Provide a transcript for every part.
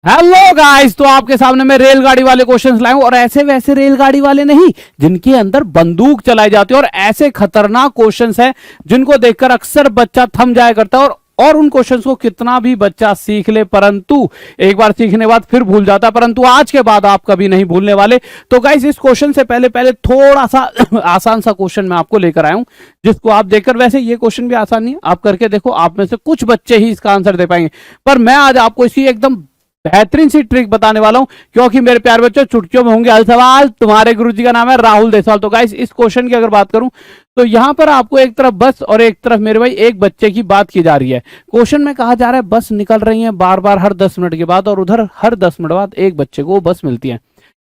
Hello guys, तो आपके सामने मैं रेलगाड़ी वाले क्वेश्चंस लाया हूं और ऐसे वैसे रेलगाड़ी वाले नहीं, जिनके अंदर बंदूक चलाई जाती है और ऐसे खतरनाक क्वेश्चंस हैं जिनको देखकर अक्सर बच्चा थम जाया करता है और उन क्वेश्चंस को कितना भी बच्चा सीख ले परंतु एक बार सीखने बाद फिर भूल जाता है, परंतु आज के बाद आप कभी नहीं भूलने वाले। तो गाइस, इस क्वेश्चन से पहले पहले थोड़ा सा आसान सा क्वेश्चन मैं आपको लेकर आया हूं, जिसको आप देखकर, वैसे ये क्वेश्चन भी आसान नहीं है, आप करके देखो, आप में से कुछ बच्चे ही इसका आंसर दे पाएंगे, पर मैं आज आपको इसी एकदम बेहतरीन सी ट्रिक बताने वाला हूं, क्योंकि मेरे प्यारे बच्चों, चुटकियों में होंगे हल सवाल। तुम्हारे गुरुजी का नाम है राहुल देसवाल। तो गाइस, इस क्वेश्चन की अगर बात करूं तो यहां पर आपको एक तरफ बस और एक तरफ मेरे भाई एक बच्चे की बात की जा रही है। क्वेश्चन में कहा जा रहा है बस निकल रही है बार बार हर 10 मिनट के बाद, और उधर हर 10 मिनट बाद एक बच्चे को बस मिलती है।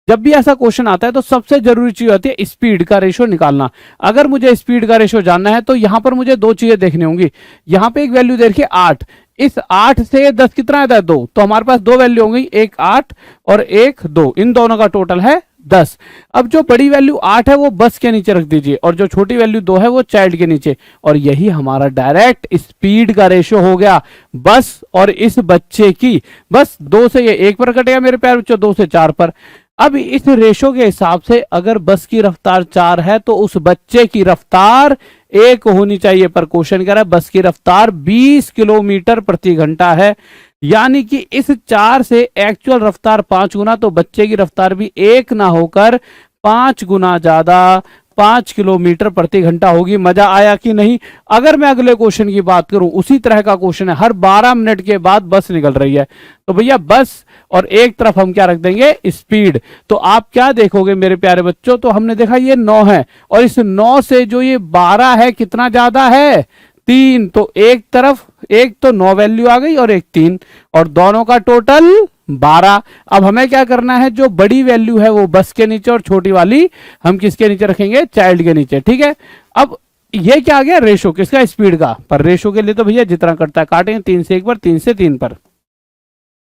जब भी ऐसा क्वेश्चन आता है तो सबसे जरूरी चीज होती है स्पीड का रेशो निकालना। अगर मुझे स्पीड का रेशो जानना है तो यहां पर मुझे दो चीजें देखनी होंगी। यहां पे एक वैल्यू दे रखी है 8, इस 8 से 10 कितना आता है 2, तो हमारे पास दो वैल्यू होंगी, एक 8 और एक 2, इन दोनों का टोटल है 10। अब जो बड़ी वैल्यू 8 है वो बस के नीचे रख दीजिए और जो छोटी वैल्यू 2 है वो चाइल्ड के नीचे, और यही हमारा डायरेक्ट स्पीड का रेशियो हो गया बस और इस बच्चे की। बस 2 से ये 1 पर कटेगा मेरे प्यारे बच्चों, 2 से 4 पर। अब इस रेशो के हिसाब से अगर बस की रफ्तार 4 है तो उस बच्चे की रफ्तार 1 होनी चाहिए, पर क्वेश्चन कह रहा है बस की रफ्तार 20 किलोमीटर प्रति घंटा है, यानी कि इस 4 से एक्चुअल रफ्तार 5 गुना, तो बच्चे की रफ्तार भी 1 ना होकर 5 गुना ज्यादा 5 किलोमीटर प्रति घंटा होगी। मजा आया कि नहीं? अगर मैं अगले क्वेश्चन की बात करूं, उसी तरह का क्वेश्चन है, हर 12 मिनट के बाद बस निकल रही है, तो भैया बस और एक तरफ हम क्या रख देंगे स्पीड। तो आप क्या देखोगे मेरे प्यारे बच्चों, तो हमने देखा ये 9 है और इस 9 से जो ये 12 है कितना ज्यादा है 3, तो एक तरफ एक तो 9 वैल्यू आ गई और एक 3, और दोनों का टोटल 12। अब हमें क्या करना है, जो बड़ी वैल्यू है वो बस के नीचे और छोटी वाली हम किसके नीचे रखेंगे, चाइल्ड के नीचे। ठीक है, अब ये क्या आ गया रेशो किसका, स्पीड का। पर रेशो के लिए तो भैया जितना करता है काटेंगे, 3 से 1 पर, 3 से 3 पर।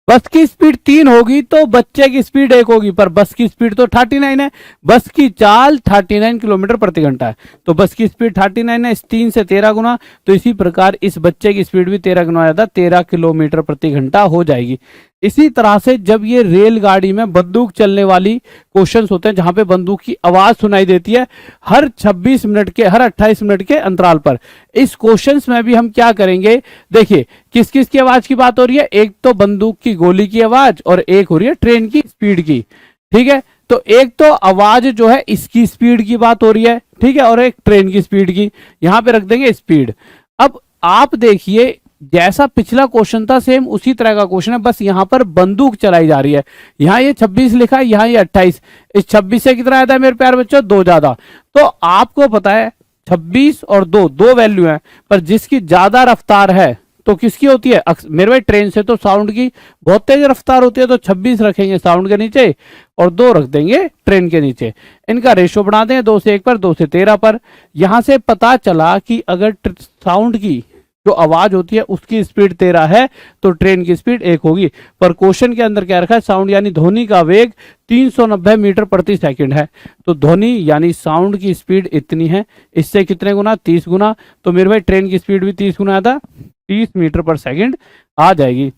बस की स्पीड 3 होगी तो बच्चे की स्पीड 1 होगी, पर बस की स्पीड तो 39 है, बस की चाल 39 किलोमीटर प्रति घंटा है, तो बस की स्पीड 39 है, इस 3 से 13 गुना, तो इसी प्रकार इस बच्चे की स्पीड भी 13 गुना ज्यादा 13 किलोमीटर प्रति घंटा हो जाएगी। इसी तरह से जब ये रेलगाड़ी में बंदूक चलने वाली क्वेश्चंस होते हैं, जहां पे बंदूक की आवाज सुनाई देती है हर 26 मिनट के, हर 28 मिनट के अंतराल पर, इस क्वेश्चंस में भी हम क्या करेंगे, देखिए किस किस की आवाज की बात हो रही है, एक तो बंदूक की गोली की आवाज और एक हो रही है ट्रेन की स्पीड की। ठीक है, तो एक तो आवाज जो है इसकी स्पीड की बात हो रही है, ठीक है, और एक ट्रेन की स्पीड की, यहां पे रख देंगे स्पीड। अब आप देखिए जैसा पिछला क्वेश्चन था सेम उसी तरह का क्वेश्चन है, बस यहां पर बंदूक चलाई जा रही है। यहां ये 26 लिखा है, यहां ये 28, इस 26 से कितना आता है मेरे प्यारे बच्चों, 2 ज्यादा। तो आपको पता है 26 और 2 दो वैल्यू है, पर जिसकी ज्यादा रफ्तार है तो किसकी होती है मेरे भाई, ट्रेन से तो साउंड की बहुत तेज रफ्तार होती है, तो 26 रखेंगे साउंड के नीचे और 2 रख देंगे ट्रेन के नीचे। इनका रेशो बना दें 2 से 1 पर, 2 से 13 पर। यहां से पता चला कि अगर साउंड की जो आवाज होती है उसकी स्पीड 13 है तो ट्रेन की स्पीड 1 होगी, पर क्वेश्चन के अंदर क्या रखा है, साउंड यानी ध्वनि का वेग 390 मीटर प्रति सेकंड है, तो ध्वनि यानी साउंड की स्पीड इतनी है, इससे कितने गुना, 30 गुना, तो मेरे भाई ट्रेन की स्पीड भी 30 गुना आता, 30 मीटर पर सेकंड आ जाएगी।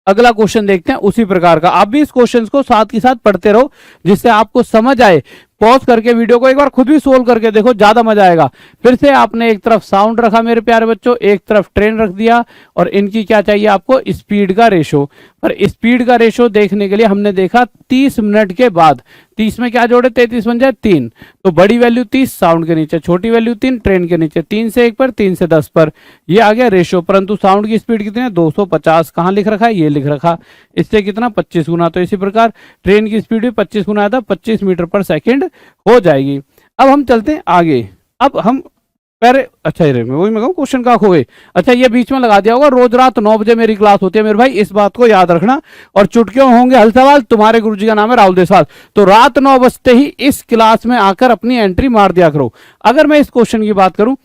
अगला क्वेश्चन देखते हैं उसी प्रकार का। आप भी इस क्वेश्चन को साथ के साथ पढ़ते रहो जिससे आपको समझ आए। पॉज करके वीडियो को एक बार खुद भी सोल्व करके देखो, ज्यादा मजा आएगा। फिर से आपने एक तरफ साउंड रखा मेरे प्यारे बच्चों, एक तरफ ट्रेन रख दिया, और इनकी क्या चाहिए आपको, स्पीड का रेशो। पर स्पीड का रेशो देखने के लिए हमने देखा 30 मिनट के बाद, 30 में क्या जोड़े, 33 बन जाए 3, तो बड़ी वैल्यू 30 साउंड के नीचे, छोटी वैल्यू 3 ट्रेन के नीचे, 3 से 1 पर, 3 से 10 पर, ये आ गया रेशो। परंतु साउंड की स्पीड कितनी है, 250, कहां लिख रखा है, ये लिख रखा, इससे कितना 25 गुना, तो इसी प्रकार ट्रेन की स्पीड भी 25 गुना आता, 25 मीटर पर सेकंड हो जाएगी। अब हम चलते हैं आगे। अब हम पहले, अच्छा ये वही मैं कहूँ क्वेश्चन का खो गए, अच्छा ये बीच में लगा दिया होगा, रोज रात 9 बजे मेरी क्लास होती है मेरे भाई, इस बात को याद रखना, और चुटकियों होंगे हल सवाल। तुम्हारे गुरुजी का नाम है राहुल देसवाल, तो रात 9 बजते ही इस क्लास में आकर अपनी एंट्री मार दिया करो। अगर मैं इस क्वेश्चन की बात करूं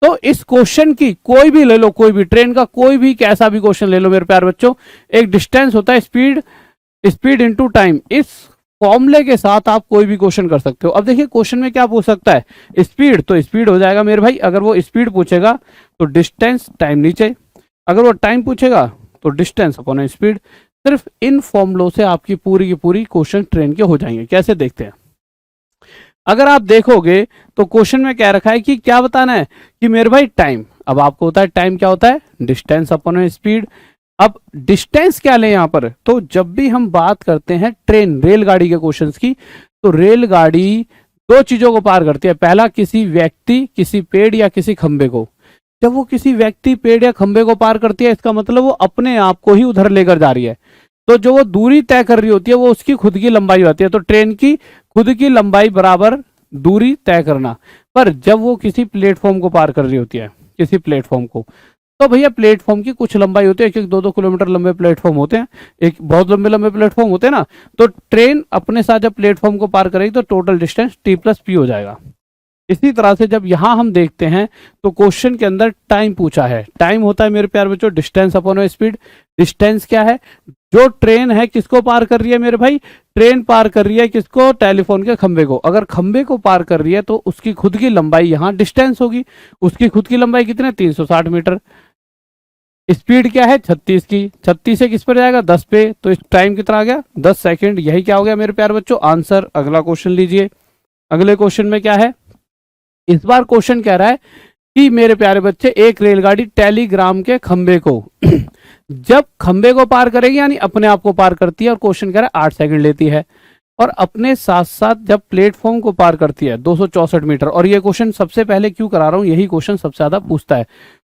तो इस क्वेश्चन की कोई भी ले लो, कोई भी ट्रेन का कोई भी कैसा भी क्वेश्चन ले लो मेरे प्यारे बच्चों, एक डिस्टेंस होता है स्पीड इनटू टाइम, इस फॉर्मूले के साथ आप कोई भी क्वेश्चन कर सकते हो। अब देखिए क्वेश्चन में क्या पूछ सकता है, स्पीड, तो स्पीड हो जाएगा मेरे भाई, अगर वो स्पीड पूछेगा तो डिस्टेंस टाइम नीचे, अगर वो टाइम पूछेगा तो डिस्टेंस अपॉन स्पीड। सिर्फ इन फॉर्मूलों से आपकी पूरी की पूरी क्वेश्चन ट्रेन के हो जाएंगे। कैसे देखते हैं, अगर आप देखोगे तो क्वेश्चन में क्या रखा है कि क्या बताना है कि मेरे भाई टाइम, अब आपको होता है टाइम क्या होता है, डिस्टेंस अपॉन स्पीड। अब डिस्टेंस क्या लें यहां पर, तो जब भी हम बात करते हैं ट्रेन रेलगाड़ी के क्वेश्चंस की, तो रेलगाड़ी दो चीजों को पार करती है। पहला, किसी व्यक्ति, किसी पेड़ या किसी खंबे को। जब वो किसी व्यक्ति, पेड़ या खंबे को पार करती है, इसका मतलब वो अपने आप को ही उधर लेकर जा रही है। तो जो वो दूरी तय कर रही होती है वो उसकी खुद की लंबाई होती है। तो ट्रेन की खुद की लंबाई बराबर दूरी तय करना। पर जब वो किसी प्लेटफॉर्म को पार कर रही होती है, किसी प्लेटफॉर्म को, तो भैया प्लेटफॉर्म की कुछ लंबाई होती है, 1-1, 2-2 किलोमीटर लंबे प्लेटफॉर्म होते हैं, एक बहुत लंबे लंबे प्लेटफॉर्म होते हैं ना। तो ट्रेन अपने साथ जब प्लेटफॉर्म को पार करेगी तो टोटल डिस्टेंस T+P हो जाएगा। इसी तरह से जब यहां हम देखते हैं तो क्वेश्चन के अंदर टाइम पूछा है। टाइम होता है मेरे प्यार बच्चों डिस्टेंस अपॉन स्पीड। डिस्टेंस क्या है, जो ट्रेन है किसको पार कर रही है मेरे भाई, ट्रेन पार कर रही है किसको, टेलीफोन के खंबे को। अगर खंबे को पार कर रही है तो उसकी खुद की लंबाई यहाँ डिस्टेंस होगी। उसकी खुद की लंबाई कितने, 360 मीटर। स्पीड क्या है, 36 की। 36 से किस पर जाएगा, 10 पे। तो इस टाइम कितना आ गया, 10 सेकंड। यही क्या हो गया मेरे प्यार बच्चों, आंसर। अगला क्वेश्चन लीजिए। अगले क्वेश्चन में क्या है, इस बार क्वेश्चन कह रहा है कि मेरे प्यारे बच्चे एक रेलगाड़ी टेलीग्राम के खंबे को जब खंबे को पार करेगी यानी अपने आप को पार करती है, और क्वेश्चन कह रहा है 8 सेकंड लेती है, और अपने साथ साथ जब प्लेटफॉर्म को पार करती है 264 मीटर। और ये क्वेश्चन सबसे पहले क्यों करा रहा हूं, यही क्वेश्चन सबसे ज्यादा पूछता है।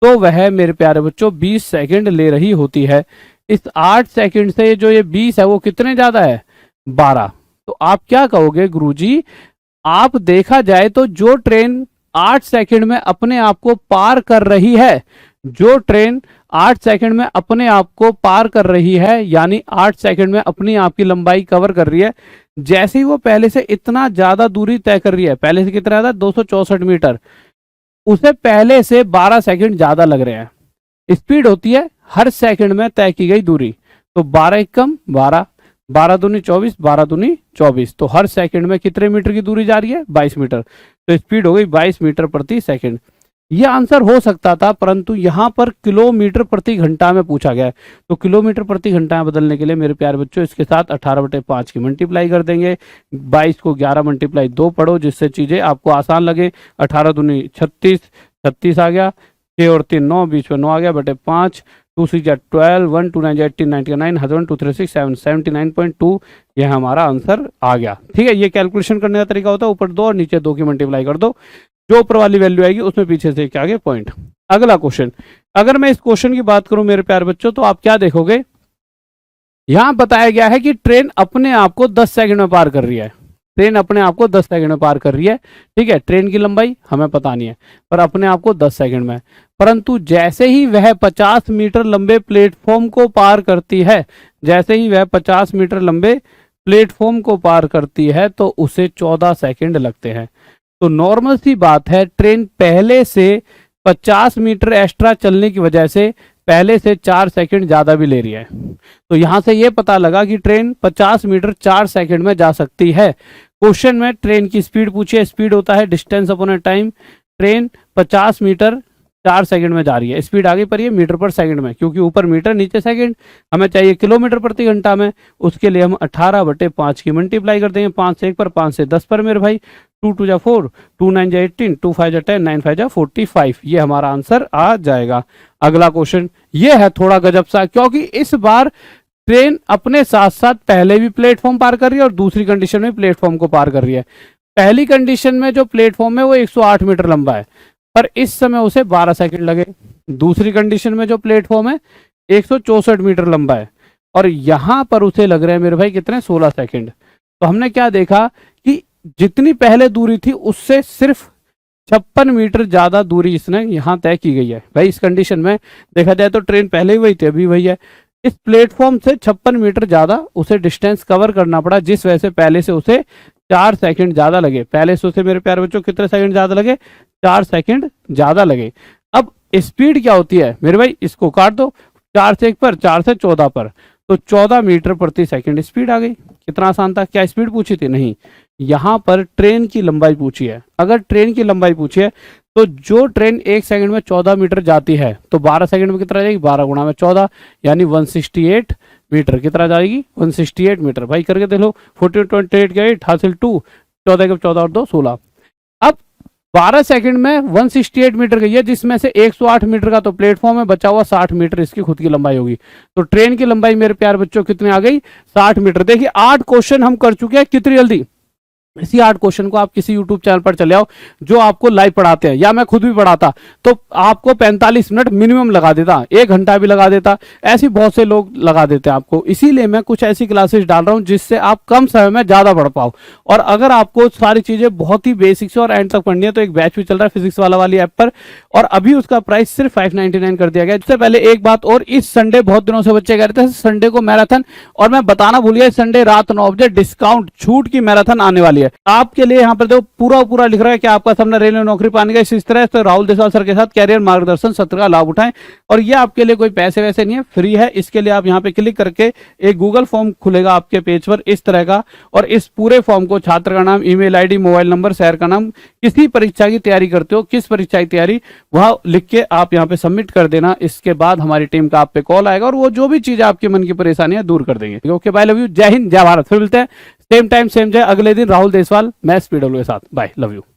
तो वह मेरे प्यारे बच्चों 20 सेकंड ले रही होती है। इस 8 सेकंड से जो ये 20 है वो कितने ज्यादा है, 12। तो आप क्या कहोगे गुरुजी, आप देखा जाए तो जो ट्रेन 8 सेकंड में अपने आप को पार कर रही है, जो ट्रेन 8 सेकंड में अपने आप को पार कर रही है, यानी 8 सेकंड में अपनी आप की लंबाई कवर कर रही है, जैसे ही वो पहले से इतना ज्यादा दूरी तय कर रही है, पहले से कितना ज्यादा, 264 मीटर, उसे पहले से 12 सेकंड ज्यादा लग रहे हैं। स्पीड होती है हर सेकंड में तय की गई दूरी। तो 12 एक कम 12, 12 दूनी 24, 12 दूनी 24। तो हर सेकंड में कितने मीटर की दूरी जा रही है, 22 मीटर। तो स्पीड हो गई 22 मीटर प्रति सेकंड। ये आंसर हो सकता था, परंतु यहां पर किलोमीटर प्रति घंटा में पूछा गया है। तो किलोमीटर प्रति घंटा में बदलने के लिए मेरे प्यारे बच्चों इसके साथ 18/5 की मल्टीप्लाई कर देंगे। 22 को 11 मल्टीप्लाई 2 पढ़ो, जिससे चीजें आपको आसान लगे। 18 दूनी 36, 36 आ गया, 6 और 3 9, बीच में 9 आ गया, बटे 5, 2 6 12, 1 2 9 18 99, 1 2 3 6 7 79.2। यह हमारा आंसर आ गया। ठीक है, ये कैलकुलेशन करने का तरीका होता है, ऊपर 2 और नीचे 2 की मल्टीप्लाई कर दो, जो ऊपर वाली वैल्यू आएगी उसमें पीछे से क्या आगे पॉइंट। अगला क्वेश्चन, अगर मैं इस क्वेश्चन की बात करूं मेरे प्यारे बच्चों, तो आप क्या देखोगे, यहां बताया गया है कि ट्रेन अपने आप को 10 सेकंड में पार कर रही है। ट्रेन अपने आप को 10 सेकंड में पार कर रही है। ठीक है, ट्रेन की लंबाई हमें पता नहीं है, पर अपने आप को 10 सेकंड में। परंतु जैसे ही वह 50 मीटर लंबे प्लेटफॉर्म को पार करती है, जैसे ही वह 50 मीटर लंबे प्लेटफॉर्म को पार करती है, तो उसे 14 सेकंड लगते हैं। तो नॉर्मल सी बात है, ट्रेन पहले से 50 मीटर एक्स्ट्रा चलने की वजह से पहले से 4 सेकंड ज्यादा भी ले रही है। तो यहां से यह पता लगा कि ट्रेन 50 मीटर 4 सेकंड में जा सकती है। क्वेश्चन में ट्रेन की स्पीड पूछी है, स्पीड होता है distance upon time. Train 50 metre 4 second में जा रही है, स्पीड आगे पर ये मीटर पर सेकंड में, क्योंकि ऊपर मीटर नीचे सेकंड, हमें चाहिए किलोमीटर प्रति घंटा में। उसके लिए हम 18/5 की मल्टीप्लाई कर देंगे, 5 से 1 पर, 5 से 10 पर मेरे भाई, 2 2 जा 4, 2 9 जा 18, 2 5 जा 10, 9 5 जा 45। ये हमारा आंसर आ जाएगा। अगला क्वेश्चन ये है थोड़ा गजब सा, क्योंकि इस बार ट्रेन अपने साथ साथ पहले भी प्लेटफॉर्म पार कर रही है और दूसरी कंडीशन में प्लेटफॉर्म को पार कर रही है। पहली कंडीशन में जो प्लेटफॉर्म है वो 108 मीटर लंबा है, पर इस समय उसे 12 सेकंड लगे। दूसरी कंडीशन में जो प्लेटफॉर्म है 164 मीटर लंबा है, और यहां पर उसे लग रहे हैं मेरे भाई कितने, 16 सेकंड। तो हमने क्या देखा कि जितनी पहले दूरी थी उससे सिर्फ 56 मीटर ज्यादा दूरी इसने यहां तय की गई है। भाई इस कंडीशन में देखा जाए तो ट्रेन पहले ही वही थी, अभी वही है। इस प्लेटफॉर्म से 56 मीटर ज्यादा उसे डिस्टेंस कवर करना पड़ा, जिस वजह से पहले से उसे 4 सेकंड ज्यादा लगे। पहले से उसे मेरे प्यारे बच्चों कितने सेकंड ज्यादा लगे, 4 सेकंड ज्यादा लगे। अब स्पीड क्या होती है मेरे भाई, इसको काट दो, 4 से 1 पर, 4 से 14 पर, तो 14 मीटर प्रति सेकंड स्पीड आ गई। कितना आसान था, क्या स्पीड पूछी थी, नहीं, यहां पर ट्रेन की लंबाई पूछी है। अगर ट्रेन की लंबाई पूछी है तो जो ट्रेन 1 सेकंड में 14 मीटर जाती है, तो 12 सेकंड में कितना जाएगी, 12 गुणा में 14, यानी 168 मीटर कितना जाएगी 168 मीटर। भाई करके देख लो, 14 28 के 8 हासिल 2, 14 के 14 और 2 16। अब 12 सेकंड में 168 मीटर गई है, जिसमें से 108 मीटर का तो प्लेटफॉर्म है, बचा हुआ 60 मीटर इसकी खुद की लंबाई होगी। तो ट्रेन की लंबाई मेरे प्यार बच्चों कितनी आ गई 60 मीटर। देखिए 8 क्वेश्चन हम कर चुके हैं कितनी जल्दी। इसी 8 क्वेश्चन को आप किसी YouTube चैनल पर चले आओ जो आपको लाइव पढ़ाते हैं, या मैं खुद भी पढ़ाता, तो आपको 45 मिनट मिनिमम लगा देता, 1 घंटा भी लगा देता। ऐसे बहुत से लोग लगा देते हैं आपको। इसीलिए मैं कुछ ऐसी क्लासेस डाल रहा हूं जिससे आप कम समय में ज्यादा पढ़ पाओ। और अगर आपको सारी चीजें बहुत ही बेसिक से और एंड तक पढ़नी है तो एक बैच भी चल रहा है फिजिक्स वाली ऐप पर, और अभी उसका प्राइस सिर्फ 599 कर दिया गया। इससे पहले एक बात और, इस संडे बहुत दिनों से बच्चे कह रहे थे संडे को मैराथन, और मैं बताना भूल गया, संडे रात 9 बजे डिस्काउंट छूट की मैराथन आने वाली है आपके लिए। यहाँ पर देखो पूरा लिख रहा है कि आपका सपना रेलवे में नौकरी पाने का, इस तरह तो राहुल देसवाल सर के साथ कैरियर मार्गदर्शन सत्र का लाभ उठाएं। और ये आपके लिए कोई पैसे वैसे नहीं है, फ्री है। इसके लिए आप यहाँ पे क्लिक करके एक गूगल फॉर्म खुलेगा आपके पेज पर इस तरह का, और इस पूरे फॉर्म को छात्र का नाम, ईमेल आईडी, मोबाइल नंबर, शहर का नाम, किसी परीक्षा की तैयारी करते हो, किस परीक्षा की तैयारी, वह लिख के आप यहाँ पे सबमिट कर देना। इसके बाद हमारी टीम का आप पे कॉल आएगा और वो जो भी चीज आपके मन की परेशानियां दूर कर देंगे। ओके बाय, लव यू, जय हिंद, जय भारत। फिर मिलते हैं सेम टाइम सेम जय अगले दिन राहुल देसवाल मैथ्स PW के साथ। Bye, love you.